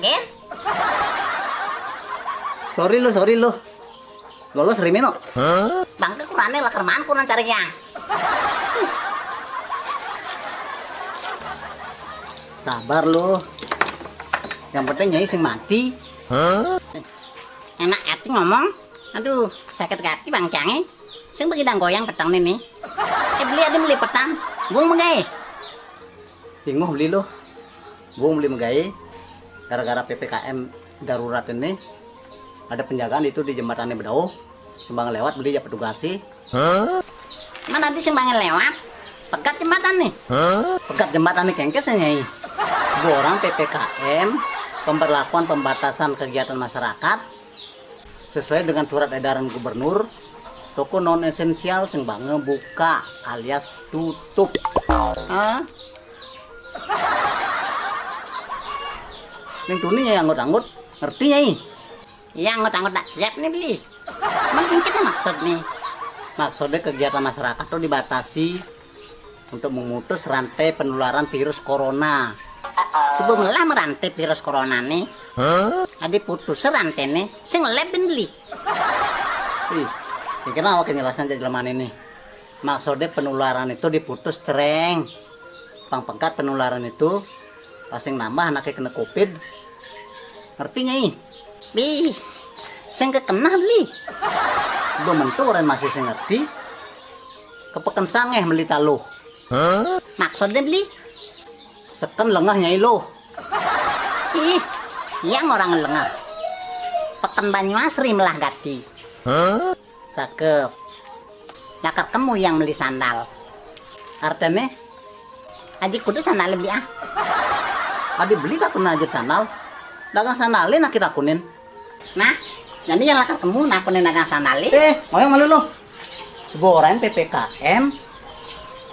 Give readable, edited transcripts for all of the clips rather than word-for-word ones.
Gen. Sorry lo. Lolos rimino. Bangke kurane lah kermaan kurang carinya. Sabar lo. Yang penting nyai sing mati. Enak hati ngomong. Aduh, sakit hati Bang Cange. Sing begidang goyang petang nih. Beli ada beli petang. Gue mengai. Sing mau beli lo. Gue beli megai. Gara-gara PPKM darurat ini ada penjagaan itu di jembatannya Bedau. Sembang lewat beli ya pedugasi. Mana di sembangan lewat? Pegat jembatan nih. Pegat jembatan nih kengkes ya nyai. Dua orang PPKM pemberlakuan pembatasan kegiatan masyarakat sesuai dengan surat edaran gubernur. Toko non esensial sing bange buka alias tutup. Ning tuni ya anggot-anggot ngerti nyai? Iya anggot-anggot tak siap nih beli. Mungkin kita maksud nih. Maksudnya kegiatan masyarakat tuh dibatasi untuk memutus rantai penularan virus corona. Sebelum lah merantai virus corona nih. Adi putus rantai nih. Sing leben beli. Ih, kira awak penjelasan jadi lemah ini. Maksudnya penularan itu diputus cereng. Pangpegat penularan itu pasing nambah anaknya kena covid. Ngerti nyai? Bi, sing kekena beli. Sebelum mentu orang masih sing ngerti. Kepekan sangeh meli taluh. Maksudnya beli? Seken lengah nyai lo. Ih, yang orang lengah. Peken Banyuasri melah gati. Cakep. Gak ketemu yang beli sandal. Artinya Aji kudu sandal beli ah. adi beli tak kena aja sandal. Dagang sandalin nak kita kunin. Nah, jadi yang lah ketemu nah kunin dagang sandali. Ngoyong malu lo. Sebuah orang PPKM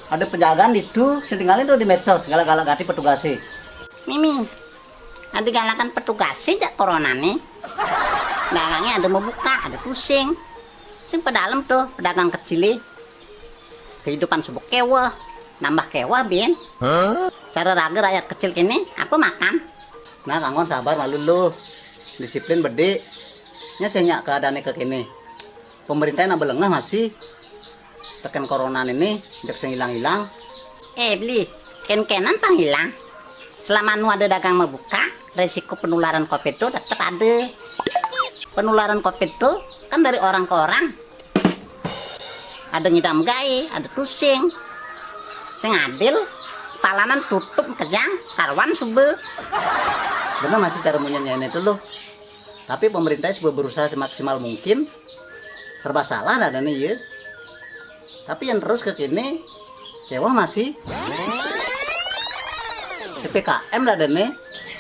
ada penjagaan itu setinggalin tuh di medsos galak-galak gati petugasi. Mimi, ada galakan petugas sih jak corona nih. Dagangnya ada mau buka, ada pusing. Sing pedalam tuh pedagang kecil. Kehidupan subuk kewah, nambah kewah bin. Cara raga rakyat kecil kini apa makan? Nah kangon sabar malu lo. Disiplin bede. Nya senyak keadaannya ke kini. Pemerintahnya nambah lengah masih. Tekan corona ini jak sing hilang-hilang. Beli, ken-kenan tang hilang. Selama nu ada dagang membuka, resiko penularan COVID itu tetap ada. Penularan COVID itu kan dari orang ke orang. Ada ngidam gai, ada tusing. Sing adil, sepalanan tutup kejang, karwan sube. Bener masih cara munyanyiin itu loh. Tapi pemerintah sudah berusaha semaksimal mungkin. Serba salah ada nih ya. Tapi yang terus ke kini, kewah masih. PPKM ada nih.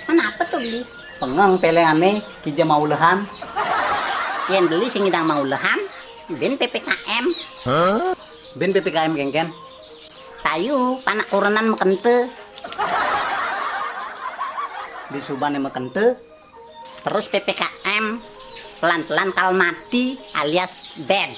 Kenapa tuh beli? Pengang pelengane kija mau lehan. Yang beli sing ngidang mau lehan, ben PPKM. Ben PPKM kengken. Tayu, panak kurenan mekente. Di Subane mekente. Terus PPKM pelan-pelan kal mati alias bed.